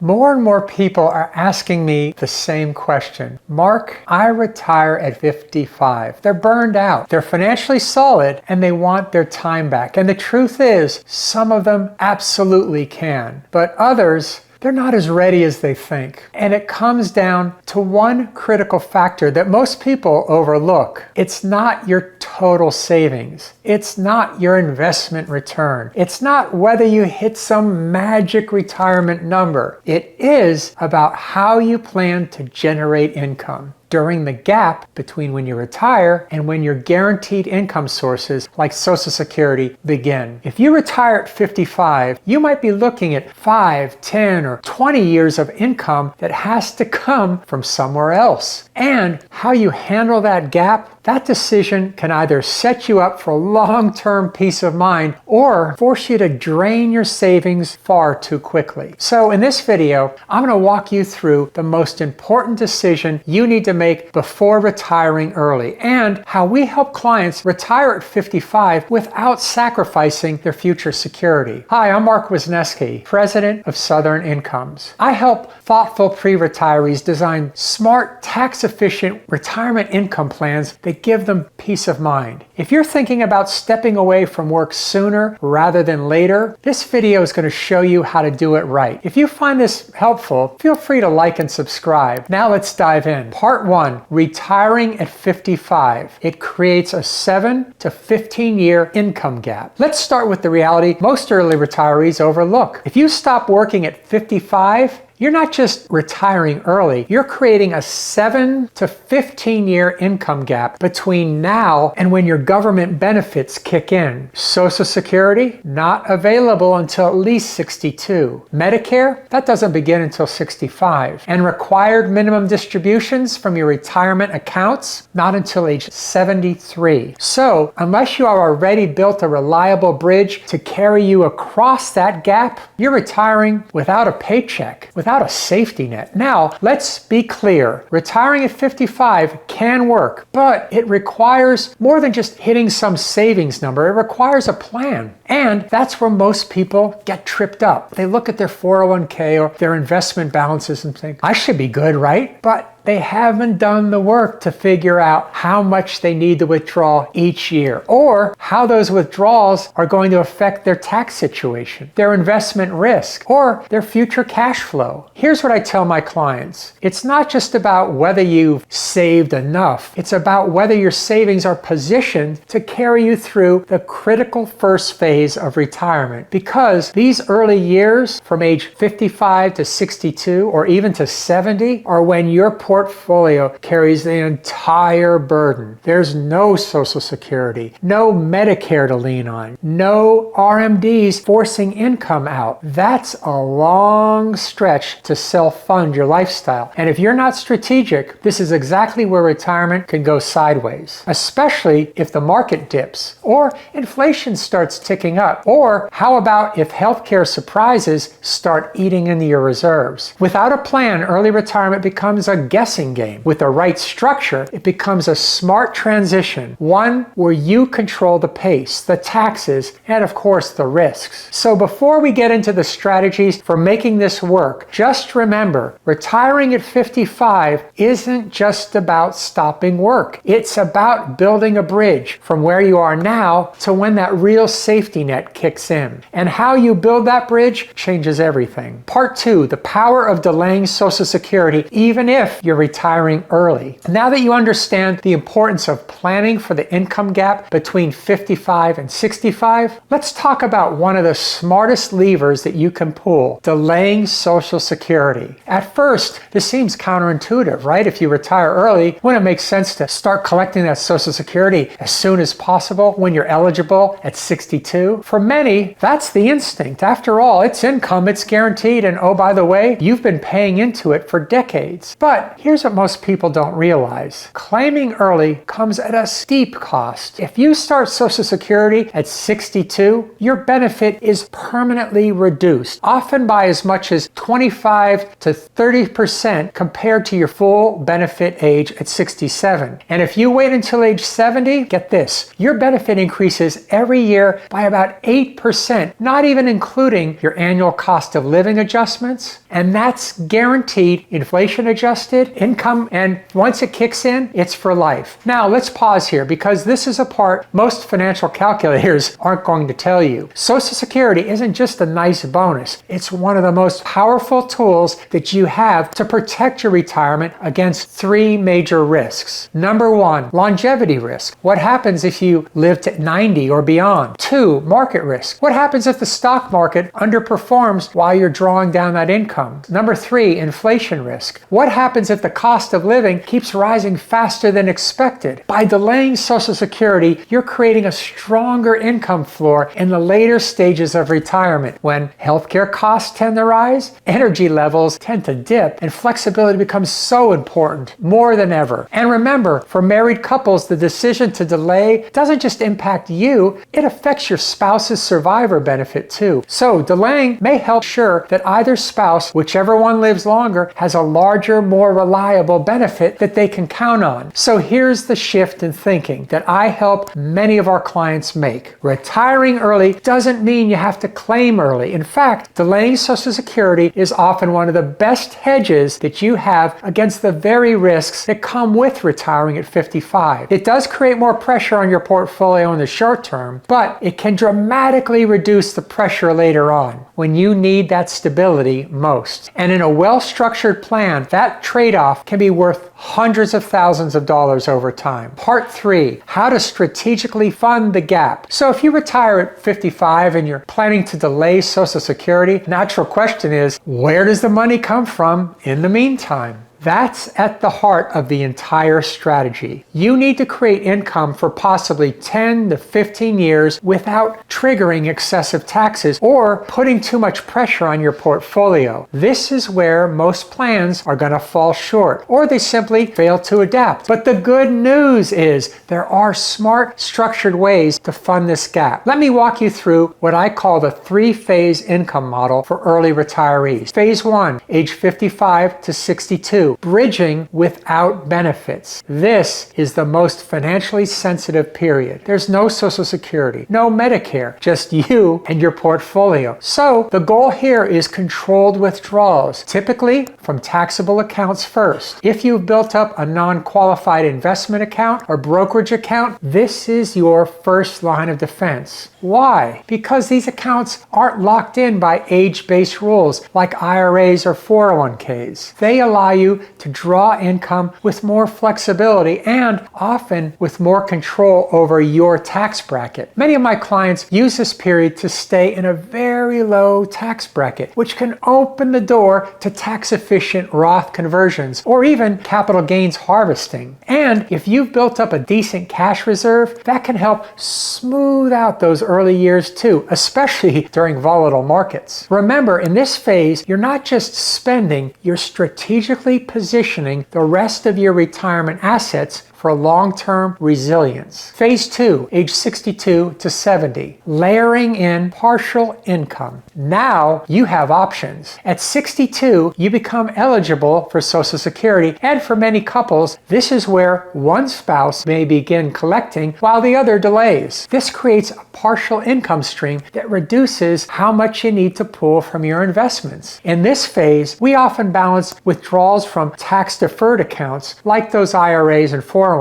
More and more people are asking me the same question. Mark, I retire at 55. They're burned out. They're financially solid and they want their time back. And the truth is, some of them absolutely can, but others, they're not as ready as they think. And it comes down to one critical factor that most people overlook. It's not your total savings. It's not your investment return. It's not whether you hit some magic retirement number. It is about how you plan to generate income during the gap between when you retire and when your guaranteed income sources like Social Security begin. If you retire at 55, you might be looking at 5, 10, or 20 years of income that has to come from somewhere else. And how you handle that gap, that decision can either set you up for long-term peace of mind or force you to drain your savings far too quickly. So in this video, I'm going to walk you through the most important decision you need to make before retiring early and how we help clients retire at 55 without sacrificing their future security. Hi, I'm Mark Wisniewski, President of Southern Incomes. I help thoughtful pre-retirees design smart, tax-efficient retirement income plans that give them peace of mind. If you're thinking about stepping away from work sooner rather than later, this video is going to show you how to do it right. If you find this helpful, feel free to like and subscribe. Now let's dive in. Part 1, retiring at 55. It creates a 7 to 15 year income gap. Let's start with the reality most early retirees overlook. If you stop working at 55, you're not just retiring early, you're creating a 7 to 15 year income gap between now and when your government benefits kick in. Social Security, not available until at least 62. Medicare, that doesn't begin until 65. And required minimum distributions from your retirement accounts, not until age 73. So, unless you have already built a reliable bridge to carry you across that gap, you're retiring without a paycheck, without a safety net. Now, let's be clear. Retiring at 55 can work, but it requires more than just hitting some savings number. It requires a plan. And that's where most people get tripped up. They look at their 401k or their investment balances and think, I should be good, right? But they haven't done the work to figure out how much they need to withdraw each year or how those withdrawals are going to affect their tax situation, their investment risk, or their future cash flow. Here's what I tell my clients. It's not just about whether you've saved enough. It's about whether your savings are positioned to carry you through the critical first phase of retirement. Because these early years from age 55 to 62 or even to 70 are when your portfolio carries the entire burden. There's no Social Security, no Medicare to lean on, no RMDs forcing income out. That's a long stretch to self-fund your lifestyle. And if you're not strategic, this is exactly where retirement can go sideways, especially if the market dips or inflation starts ticking up. Or how about if healthcare surprises start eating into your reserves? Without a plan, early retirement becomes a guessing game. With the right structure, it becomes a smart transition, one where you control the pace, the taxes, and of course the risks. So before we get into the strategies for making this work, just remember, retiring at 55 isn't just about stopping work. It's about building a bridge from where you are now to when that real safety net kicks in. And how you build that bridge changes everything. Part 2, the power of delaying Social Security even if you're retiring early. Now that you understand the importance of planning for the income gap between 55 and 65, let's talk about one of the smartest levers that you can pull, delaying Social Security. At first, this seems counterintuitive, right? If you retire early, wouldn't it make sense to start collecting that Social Security as soon as possible when you're eligible at 62? For many, that's the instinct. After all, it's income, it's guaranteed, and oh, by the way, you've been paying into it for decades. But here's what most people don't realize. Claiming early comes at a steep cost. If you start Social Security at 62, your benefit is permanently reduced, often by as much as 25 to 30% compared to your full benefit age at 67. And if you wait until age 70, get this, your benefit increases every year by about 8%, not even including your annual cost of living adjustments. And that's guaranteed inflation adjusted income. And once it kicks in, it's for life. Now let's pause here because this is a part most financial calculators aren't going to tell you. Social Security isn't just a nice bonus. It's one of the most powerful tools that you have to protect your retirement against three major risks. Number one, longevity risk. What happens if you live to 90 or beyond? Two, market risk. What happens if the stock market underperforms while you're drawing down that income? Number three, inflation risk. What happens if the cost of living keeps rising faster than expected? By delaying Social Security, you're creating a stronger income floor in the later stages of retirement when healthcare costs tend to rise, energy levels tend to dip, and flexibility becomes so important, more than ever. And remember, for married couples, the decision to delay doesn't just impact you, it affects your spouse's survivor benefit too. So delaying may help ensure that either spouse, whichever one lives longer, has a larger, more reliable benefit that they can count on. So here's the shift in thinking that I help many of our clients make. Retiring early doesn't mean you have to claim early. In fact, delaying Social Security is often one of the best hedges that you have against the very risks that come with retiring at 55. It does create more pressure on your portfolio in the short term, but it can dramatically reduce the pressure later on when you need that stability most. And in a well-structured plan, that trade-off can be worth hundreds of thousands of dollars over time. Part 3, how to strategically fund the gap. So if you retire at 55 and you're planning to delay Social Security, natural question is, where does the money come from in the meantime? That's at the heart of the entire strategy. You need to create income for possibly 10 to 15 years without triggering excessive taxes or putting too much pressure on your portfolio. This is where most plans are going to fall short, or they simply fail to adapt. But the good news is there are smart, structured ways to fund this gap. Let me walk you through what I call the 3-phase income model for early retirees. Phase 1, age 55 to 62. Bridging without benefits. This is the most financially sensitive period. There's no Social Security, no Medicare, just you and your portfolio. So the goal here is controlled withdrawals, typically from taxable accounts first. If you've built up a non-qualified investment account or brokerage account, this is your first line of defense. Why? Because these accounts aren't locked in by age-based rules like IRAs or 401ks. They allow you to draw income with more flexibility and often with more control over your tax bracket. Many of my clients use this period to stay in a very low tax bracket, which can open the door to tax-efficient Roth conversions or even capital gains harvesting. And if you've built up a decent cash reserve, that can help smooth out those early years too, especially during volatile markets. Remember, in this phase, you're not just spending, you're strategically positioning the rest of your retirement assets for long-term resilience. Phase 2, age 62 to 70, layering in partial income. Now you have options. At 62, you become eligible for Social Security, and for many couples, this is where one spouse may begin collecting while the other delays. This creates a partial income stream that reduces how much you need to pull from your investments. In this phase, we often balance withdrawals from tax-deferred accounts like those IRAs and 401ks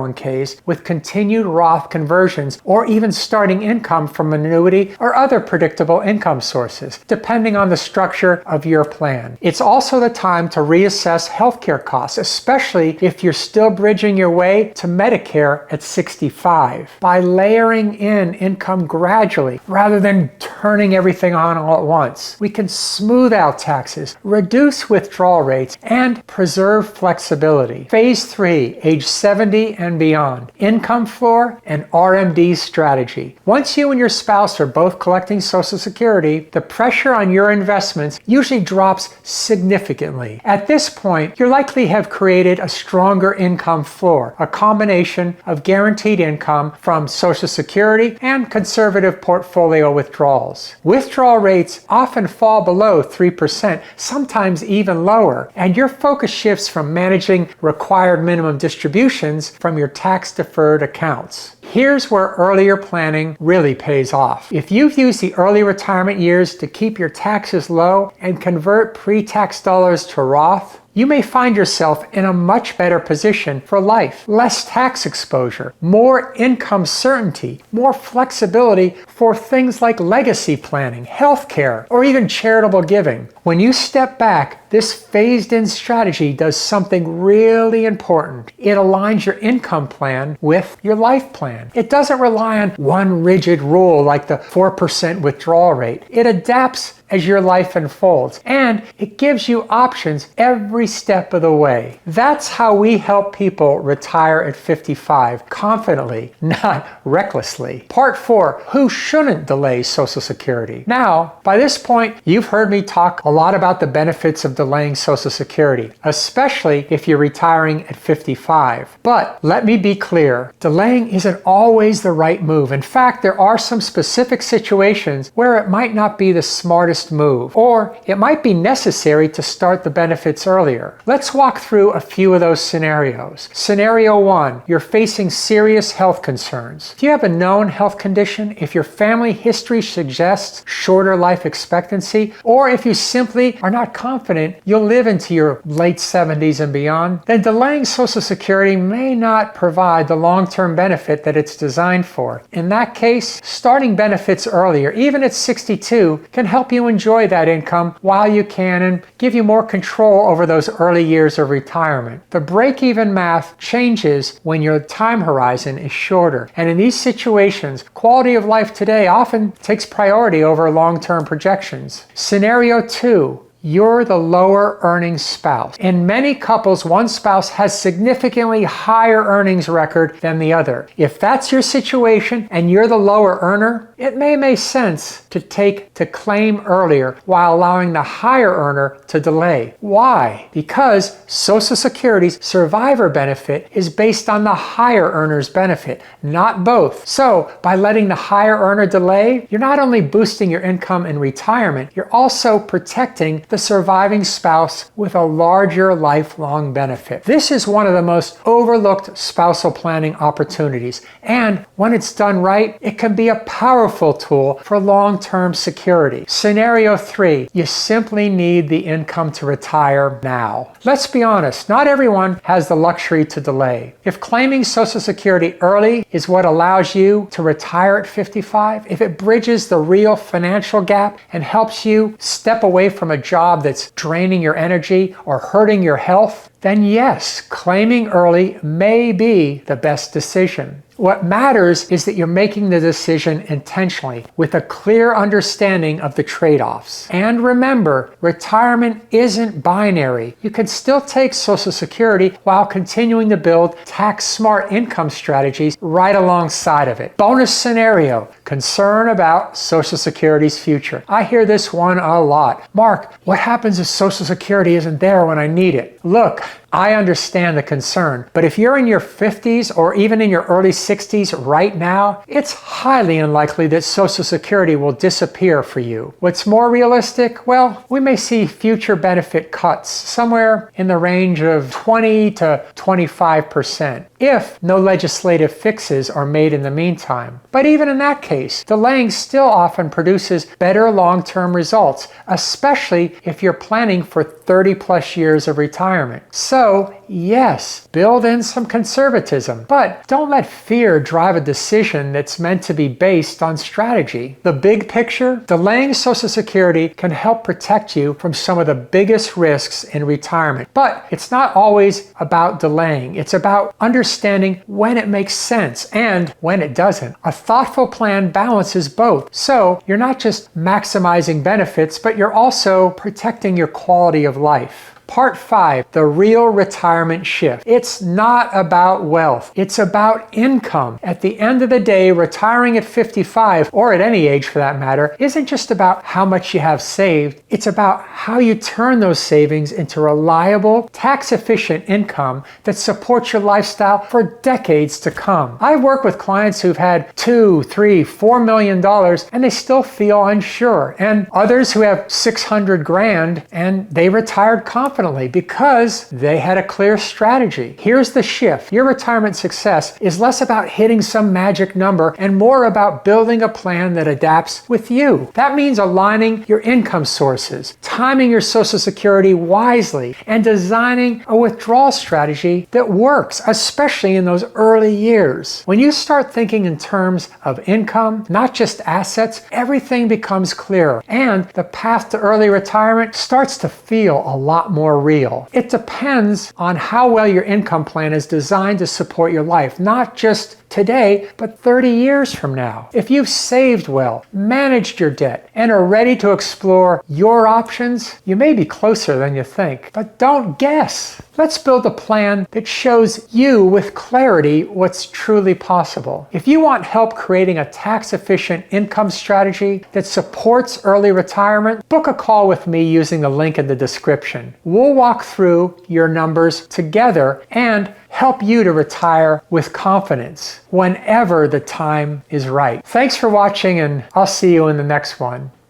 with continued Roth conversions or even starting income from annuity or other predictable income sources, depending on the structure of your plan. It's also the time to reassess healthcare costs, especially if you're still bridging your way to Medicare at 65. By layering in income gradually rather than turning everything on all at once, we can smooth out taxes, reduce withdrawal rates, and preserve flexibility. Phase 3, age 70 and beyond, income floor and RMD strategy. Once you and your spouse are both collecting Social Security, the pressure on your investments usually drops significantly. At this point, you likely have created a stronger income floor, a combination of guaranteed income from Social Security and conservative portfolio withdrawals. Withdrawal rates often fall below 3%, sometimes even lower, and your focus shifts from managing required minimum distributions from from your tax-deferred accounts. Here's where earlier planning really pays off. If you've used the early retirement years to keep your taxes low and convert pre-tax dollars to Roth, you may find yourself in a much better position for life. Less tax exposure, more income certainty, more flexibility for things like legacy planning, healthcare, or even charitable giving. When you step back, this phased-in strategy does something really important. It aligns your income plan with your life plan. It doesn't rely on one rigid rule like the 4% withdrawal rate. It adapts as your life unfolds, and it gives you options every step of the way. That's how we help people retire at 55 confidently, not recklessly. Part 4, who shouldn't delay Social Security? Now, by this point, you've heard me talk a lot about the benefits of delaying Social Security, especially if you're retiring at 55. But let me be clear, delaying isn't always the right move. In fact, there are some specific situations where it might not be the smartest move, or it might be necessary to start the benefits earlier. Let's walk through a few of those scenarios. Scenario 1, you're facing serious health concerns. If you have a known health condition, if your family history suggests shorter life expectancy, or if you simply are not confident you'll live into your late 70s and beyond, then delaying Social Security may not provide the long-term benefit that it's designed for. In that case, starting benefits earlier, even at 62, can help you enjoy that income while you can and give you more control over those early years of retirement. The break-even math changes when your time horizon is shorter. And in these situations, quality of life today often takes priority over long-term projections. Scenario 2, you're the lower earning spouse. In many couples, one spouse has significantly higher earnings record than the other. If that's your situation and you're the lower earner, it may make sense to claim earlier while allowing the higher earner to delay. Why? Because Social Security's survivor benefit is based on the higher earner's benefit, not both. So by letting the higher earner delay, you're not only boosting your income in retirement, you're also protecting the surviving spouse with a larger lifelong benefit. This is one of the most overlooked spousal planning opportunities, and when it's done right, it can be a powerful tool for long-term security. Scenario 3, you simply need the income to retire now. Let's be honest, not everyone has the luxury to delay. If claiming Social Security early is what allows you to retire at 55, if it bridges the real financial gap and helps you step away from a job that's draining your energy or hurting your health, then yes, claiming early may be the best decision. What matters is that you're making the decision intentionally with a clear understanding of the trade-offs. And remember, retirement isn't binary. You can still take Social Security while continuing to build tax-smart income strategies right alongside of it. Bonus scenario, concern about Social Security's future. I hear this one a lot. Mark, what happens if Social Security isn't there when I need it? Look, I understand the concern, but if you're in your 50s or even in your early 60s right now, it's highly unlikely that Social Security will disappear for you. What's more realistic? Well, we may see future benefit cuts somewhere in the range of 20 to 25% if no legislative fixes are made in the meantime. But even in that case, delaying still often produces better long-term results, especially if you're planning for 30 plus years of retirement. So, yes, build in some conservatism, but don't let fear drive a decision that's meant to be based on strategy. The big picture, delaying Social Security can help protect you from some of the biggest risks in retirement. But it's not always about delaying. It's about understanding when it makes sense and when it doesn't. A thoughtful plan balances both. So you're not just maximizing benefits, but you're also protecting your quality of life. Part 5, the real retirement shift. It's not about wealth. It's about income. At the end of the day, retiring at 55, or at any age for that matter, isn't just about how much you have saved. It's about how you turn those savings into reliable, tax-efficient income that supports your lifestyle for decades to come. I've worked with clients who've had $2, $3, $4 million and they still feel unsure, and others who have 600 grand and they retired confidently because they had a clear earlier strategy. Here's the shift. Your retirement success is less about hitting some magic number and more about building a plan that adapts with you. That means aligning your income sources, timing your Social Security wisely, and designing a withdrawal strategy that works, especially in those early years. When you start thinking in terms of income, not just assets, everything becomes clearer, and the path to early retirement starts to feel a lot more real. It depends on how well your income plan is designed to support your life, not just today, but 30 years from now. If you've saved well, managed your debt, and are ready to explore your options, you may be closer than you think. But don't guess. Let's build a plan that shows you with clarity what's truly possible. If you want help creating a tax-efficient income strategy that supports early retirement, book a call with me using the link in the description. We'll walk through your numbers together and help you to retire with confidence whenever the time is right. Thanks for watching, and I'll see you in the next one.